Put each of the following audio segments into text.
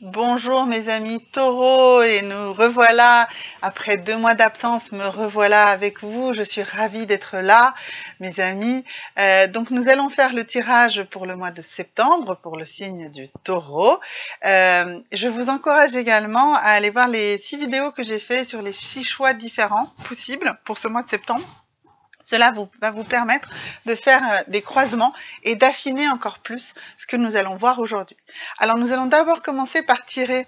Bonjour mes amis taureaux et nous revoilà, après 2 mois d'absence, me revoilà avec vous. Je suis ravie d'être là mes amis. Donc nous allons faire le tirage pour le mois de septembre pour le signe du taureau. Je vous encourage également à aller voir les 6 vidéos que j'ai fait sur les 6 choix différents possibles pour ce mois de septembre. Cela va vous permettre de faire des croisements et d'affiner encore plus ce que nous allons voir aujourd'hui. Alors nous allons d'abord commencer par tirer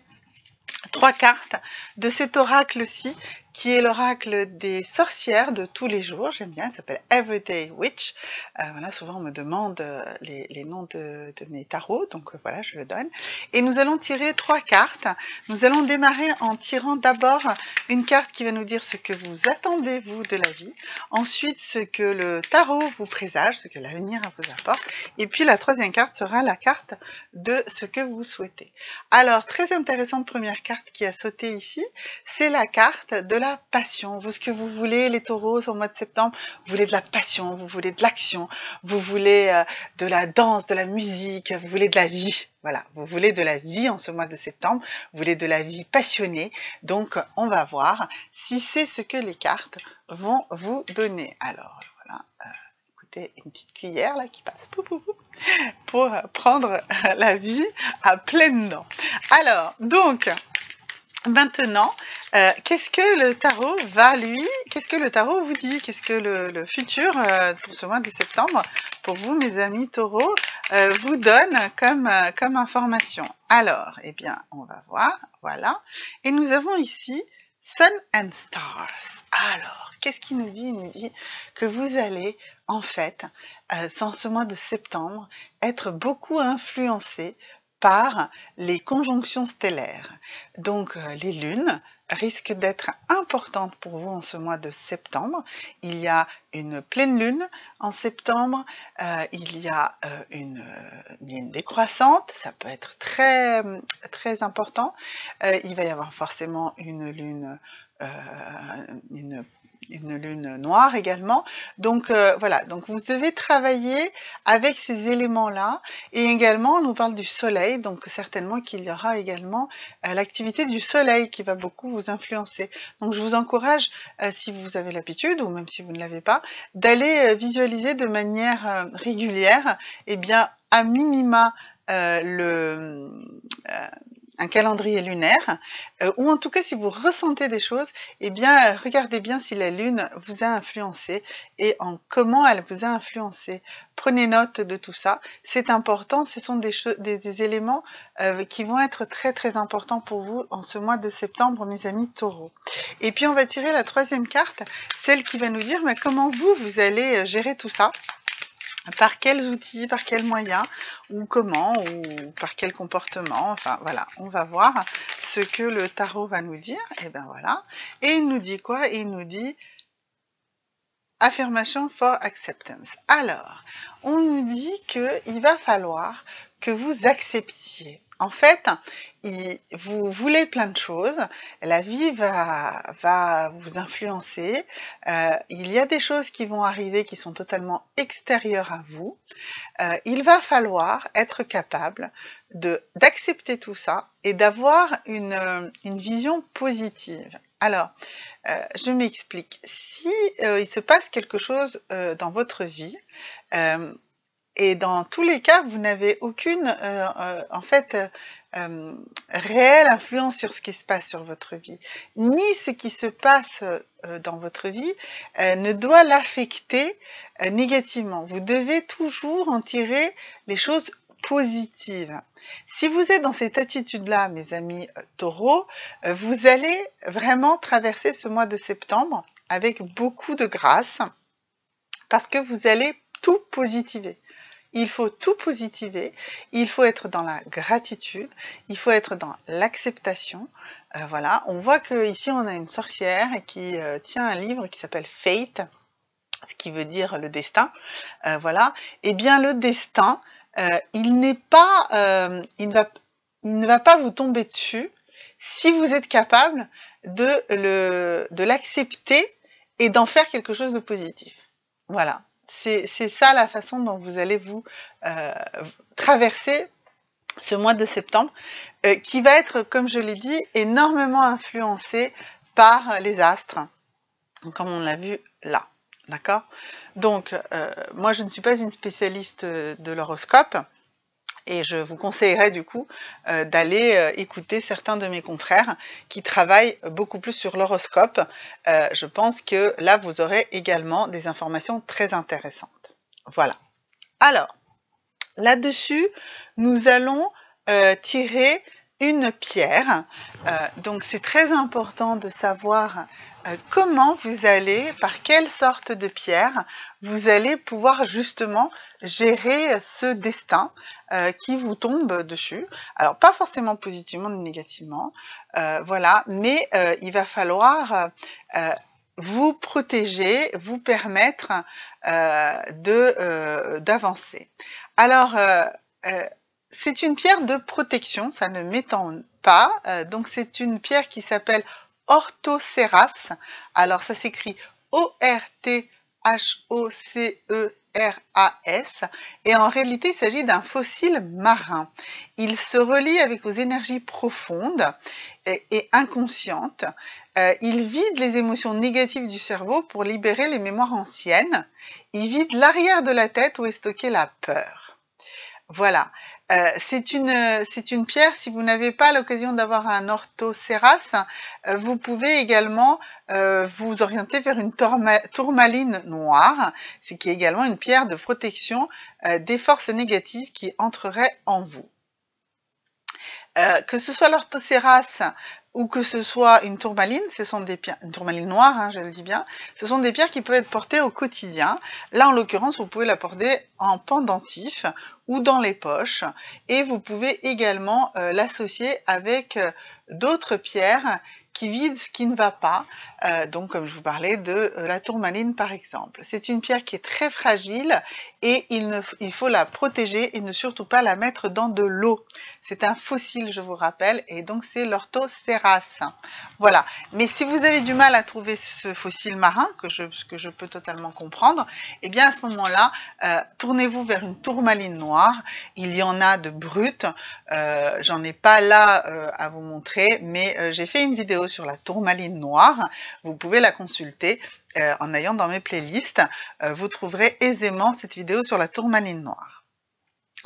3 cartes de cet oracle-ci, qui est l'oracle des sorcières de tous les jours. J'aime bien, il s'appelle Everyday Witch. Voilà, souvent on me demande les noms de mes tarots, donc voilà, je le donne. Et nous allons tirer 3 cartes. Nous allons démarrer en tirant d'abord une carte qui va nous dire ce que vous attendez, vous, de la vie. Ensuite, ce que le tarot vous présage, ce que l'avenir vous apporte. Et puis la troisième carte sera la carte de ce que vous souhaitez. Alors, très intéressante première carte qui a sauté ici, c'est la carte de la passion. Vous, ce que vous voulez, les taureaux, au mois de septembre, vous voulez de la passion, vous voulez de l'action, vous voulez de la danse, de la musique, vous voulez de la vie. Voilà, vous voulez de la vie en ce mois de septembre, vous voulez de la vie passionnée. Donc, on va voir si c'est ce que les cartes vont vous donner. Alors, voilà, écoutez, une petite cuillère là qui passe pour prendre la vie à pleines dents. Alors, donc, maintenant, qu'est-ce que le tarot va lui, qu'est-ce que le tarot vous dit, qu'est-ce que le futur pour ce mois de septembre, pour vous mes amis taureaux, vous donne comme information. Alors, eh bien, on va voir, voilà, et nous avons ici Sun and Stars. Alors, qu'est-ce qu'il nous dit? Il nous dit que vous allez, en fait, dans ce mois de septembre, être beaucoup influencé par les conjonctions stellaires. Donc les lunes risquent d'être importantes pour vous en ce mois de septembre. Il y a une pleine lune en septembre, il y a une lune décroissante, ça peut être très, très important. Il va y avoir forcément une lune une lune noire également. Donc voilà, donc vous devez travailler avec ces éléments-là. Et également, on nous parle du soleil, donc certainement qu'il y aura également l'activité du soleil qui va beaucoup vous influencer. Donc je vous encourage, si vous avez l'habitude, ou même si vous ne l'avez pas, d'aller visualiser de manière régulière, et bien à minima un calendrier lunaire, ou en tout cas si vous ressentez des choses, eh bien regardez bien si la lune vous a influencé et en comment elle vous a influencé. Prenez note de tout ça, c'est important, ce sont des éléments qui vont être très très importants pour vous en ce mois de septembre, mes amis taureaux. Et puis on va tirer la troisième carte, celle qui va nous dire mais comment vous allez gérer tout ça. Par quels outils, par quels moyens, ou comment, ou par quel comportement, enfin voilà, on va voir ce que le tarot va nous dire, et ben voilà, et il nous dit quoi? Il nous dit affirmation for acceptance. Alors, on nous dit qu'il va falloir que vous acceptiez. En fait, vous voulez plein de choses, la vie va vous influencer, il y a des choses qui vont arriver qui sont totalement extérieures à vous. Il va falloir être capable d'accepter tout ça et d'avoir une vision positive. Alors, je m'explique. Si il se passe quelque chose dans votre vie, et dans tous les cas, vous n'avez aucune, en fait, réelle influence sur ce qui se passe sur votre vie, ni ce qui se passe dans votre vie ne doit l'affecter négativement. Vous devez toujours en tirer les choses positives. Si vous êtes dans cette attitude-là, mes amis taureaux, vous allez vraiment traverser ce mois de septembre avec beaucoup de grâce, parce que vous allez tout positiver. Il faut tout positiver, il faut être dans la gratitude, il faut être dans l'acceptation. Voilà, on voit qu'ici on a une sorcière qui tient un livre qui s'appelle Fate, ce qui veut dire le destin. Voilà, et bien le destin, il ne va pas vous tomber dessus si vous êtes capable de l'accepter et d'en faire quelque chose de positif. Voilà. C'est ça la façon dont vous allez vous traverser ce mois de septembre, qui va être, comme je l'ai dit, énormément influencé par les astres, comme on l'a vu là, d'accord? Donc, moi je ne suis pas une spécialiste de l'horoscope, et je vous conseillerais du coup d'aller écouter certains de mes confrères qui travaillent beaucoup plus sur l'horoscope. Je pense que là, vous aurez également des informations très intéressantes. Voilà. Alors, là-dessus, nous allons tirer une pierre. Donc, c'est très important de savoir comment vous allez, par quelle sorte de pierre, vous allez pouvoir justement gérer ce destin qui vous tombe dessus. Alors, pas forcément positivement ni négativement, voilà, mais il va falloir vous protéger, vous permettre d'avancer. Alors, c'est une pierre de protection, ça ne m'étonne pas. Donc, c'est une pierre qui s'appelle Orthoceras. Alors, ça s'écrit O-R-T-H-O-C-E-R-A-S. Et en réalité, il s'agit d'un fossile marin. Il se relie avec vos énergies profondes et inconscientes. Il vide les émotions négatives du cerveau pour libérer les mémoires anciennes. Il vide l'arrière de la tête où est stockée la peur. Voilà. C'est une pierre, si vous n'avez pas l'occasion d'avoir un orthoceras, vous pouvez également vous orienter vers une tourmaline noire, ce qui est également une pierre de protection des forces négatives qui entreraient en vous. Que ce soit l'orthoceras ou que ce soit une tourmaline, ce sont des pierres, une tourmaline noire, hein, je le dis bien, ce sont des pierres qui peuvent être portées au quotidien. Là, en l'occurrence, vous pouvez la porter en pendentif ou dans les poches, et vous pouvez également l'associer avec d'autres pierres qui vident ce qui ne va pas, donc comme je vous parlais de la tourmaline par exemple. C'est une pierre qui est très fragile et il faut la protéger et ne surtout pas la mettre dans de l'eau. C'est un fossile, je vous rappelle, et donc c'est l'orthoceras. Voilà. Mais si vous avez du mal à trouver ce fossile marin, que je peux totalement comprendre, eh bien à ce moment-là, tournez-vous vers une tourmaline noire. Il y en a de brutes. J'en ai pas là à vous montrer, mais j'ai fait une vidéo sur la tourmaline noire. Vous pouvez la consulter en allant dans mes playlists. Vous trouverez aisément cette vidéo sur la tourmaline noire.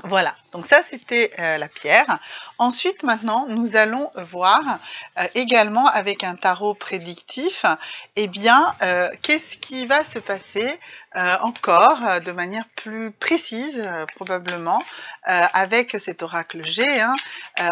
Voilà, donc ça c'était la pierre. Ensuite, maintenant, nous allons voir également avec un tarot prédictif, eh bien, qu'est-ce qui va se passer encore de manière plus précise, probablement, avec cet oracle G, hein,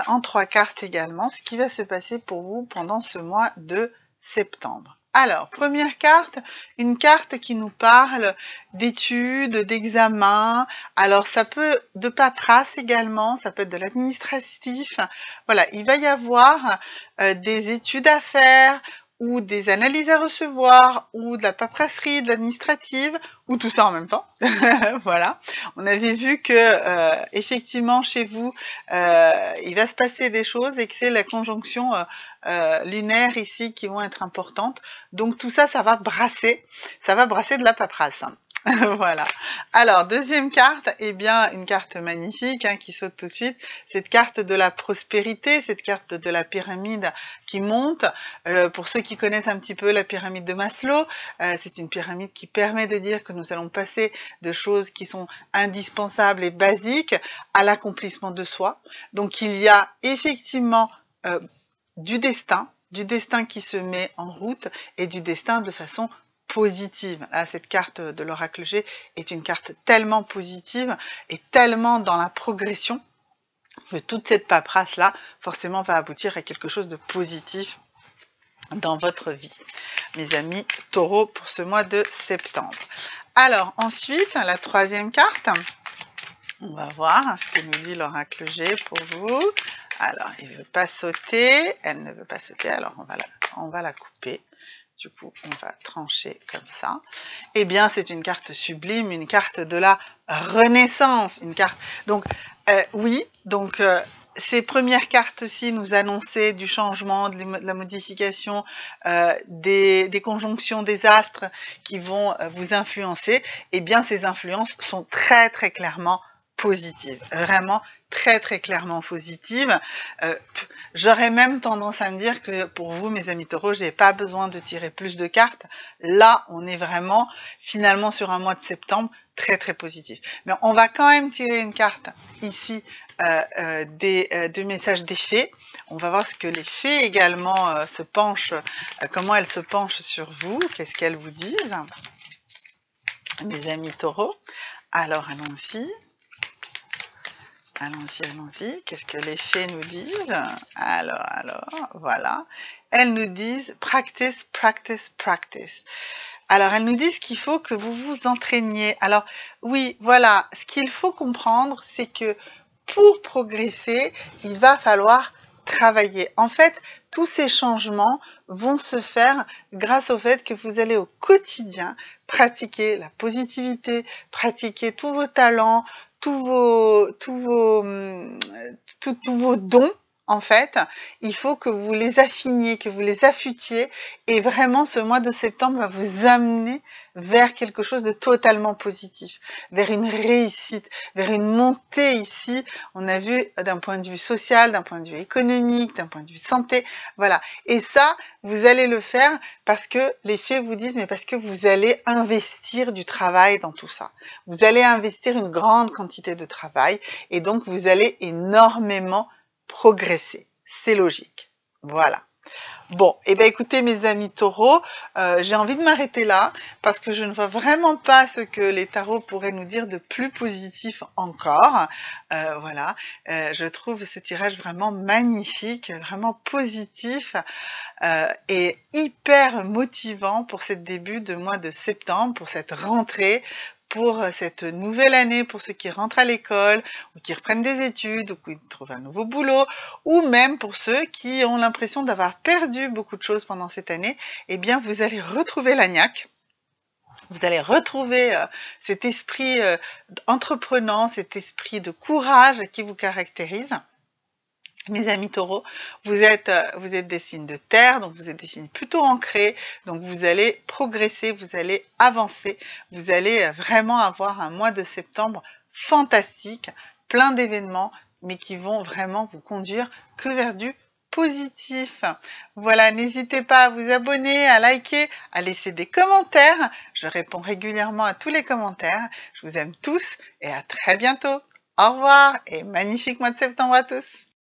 en 3 cartes également, ce qui va se passer pour vous pendant ce mois de septembre. Alors, première carte, une carte qui nous parle d'études, d'examens. Alors, ça peut de paperasse également, ça peut être de l'administratif. Voilà, il va y avoir des études à faire ou des analyses à recevoir ou de la paperasserie, de l'administrative ou tout ça en même temps. Voilà, on avait vu que effectivement chez vous, il va se passer des choses et que c'est la conjonction lunaire ici qui vont être importantes. Donc tout ça, ça va brasser de la paperasse. Voilà. Alors, deuxième carte, eh bien, une carte magnifique hein, qui saute tout de suite. Cette carte de la prospérité, cette carte de la pyramide qui monte. Pour ceux qui connaissent un petit peu la pyramide de Maslow, c'est une pyramide qui permet de dire que nous allons passer de choses qui sont indispensables et basiques à l'accomplissement de soi. Donc, il y a effectivement du destin qui se met en route et du destin de façon positive. Là, cette carte de l'oracle G est une carte tellement positive et tellement dans la progression que toute cette paperasse-là, forcément, va aboutir à quelque chose de positif dans votre vie. Mes amis taureaux, pour ce mois de septembre. Alors, ensuite, la troisième carte, on va voir ce que nous dit l'oracle G pour vous. Alors, il ne veut pas sauter, elle ne veut pas sauter, alors on va la couper. Du coup, on va trancher comme ça. Eh bien, c'est une carte sublime, une carte de la renaissance, une carte. Donc, oui, donc ces premières cartes-ci nous annonçaient du changement, de la modification, des conjonctions des astres qui vont vous influencer. Eh bien, ces influences sont très très clairement positives, vraiment très très clairement positive. J'aurais même tendance à me dire que pour vous, mes amis taureaux, j'ai pas besoin de tirer plus de cartes. Là, on est vraiment finalement sur un mois de septembre très très positif. Mais on va quand même tirer une carte ici de messages des fées. On va voir ce que les fées également se penchent, comment elles se penchent sur vous, qu'est-ce qu'elles vous disent, mes amis taureaux. Alors allons-y. Allons-y. Qu'est-ce que les fées nous disent? Alors, voilà. Elles nous disent practice, practice, practice. Alors, elles nous disent qu'il faut que vous vous entraîniez. Alors, oui, voilà. Ce qu'il faut comprendre, c'est que pour progresser, il va falloir travailler. En fait, tous ces changements vont se faire grâce au fait que vous allez au quotidien pratiquer la positivité, pratiquer tous vos talents, tous vos dons. En fait, il faut que vous les affiniez, que vous les affûtiez, et vraiment ce mois de septembre va vous amener vers quelque chose de totalement positif, vers une réussite, vers une montée ici. On a vu d'un point de vue social, d'un point de vue économique, d'un point de vue santé, voilà. Et ça, vous allez le faire parce que les fées vous disent, mais parce que vous allez investir du travail dans tout ça. Vous allez investir une grande quantité de travail, et donc vous allez énormément progresser. C'est logique. Voilà. Bon, et bien écoutez mes amis taureaux, j'ai envie de m'arrêter là parce que je ne vois vraiment pas ce que les tarots pourraient nous dire de plus positif encore. Voilà, je trouve ce tirage vraiment magnifique, vraiment positif et hyper motivant pour ce début de mois de septembre, pour cette rentrée, pour cette nouvelle année, pour ceux qui rentrent à l'école, ou qui reprennent des études, ou qui trouvent un nouveau boulot, ou même pour ceux qui ont l'impression d'avoir perdu beaucoup de choses pendant cette année, eh bien vous allez retrouver la niaque, vous allez retrouver cet esprit entreprenant, cet esprit de courage qui vous caractérise. Mes amis taureaux, vous êtes des signes de terre, donc vous êtes des signes plutôt ancrés, donc vous allez progresser, vous allez avancer, vous allez vraiment avoir un mois de septembre fantastique, plein d'événements, mais qui vont vraiment vous conduire que vers du positif. Voilà, n'hésitez pas à vous abonner, à liker, à laisser des commentaires. Je réponds régulièrement à tous les commentaires. Je vous aime tous et à très bientôt. Au revoir et magnifique mois de septembre à tous.